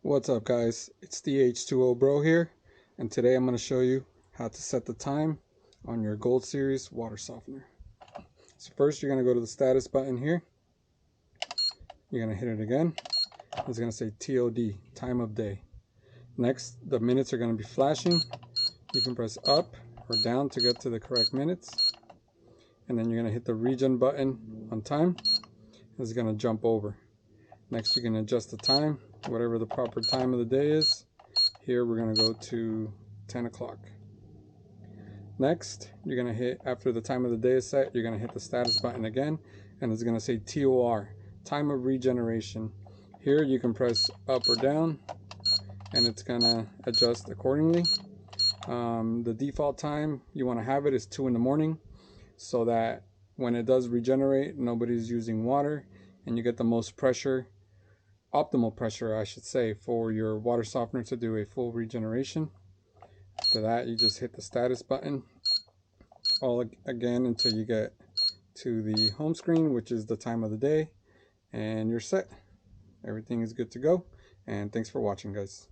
What's up guys, it's the H2O bro here, and today I'm going to show you how to set the time on your Gold Series water softener. So first you're going to go to the status button here, you're going to hit it again, it's going to say TOD, time of day. Next the minutes are going to be flashing, you can press up or down to get to the correct minutes, and then you're going to hit the regen button on time, it's going to jump over. Next you can adjust the time, whatever the proper time of the day is. Here we're going to go to 10 o'clock. Next you're going to hit, after the time of the day is set, you're going to hit the status button again, and it's going to say TOR, time of regeneration. Here you can press up or down and it's going to adjust accordingly. The default time you want to have it is 2 in the morning, so that when it does regenerate nobody's using water and you get the most pressure, optimal pressure I should say, for your water softener to do a full regeneration. After that you just hit the status button all again until you get to the home screen, which is the time of the day, and you're set. Everything is good to go, and thanks for watching guys.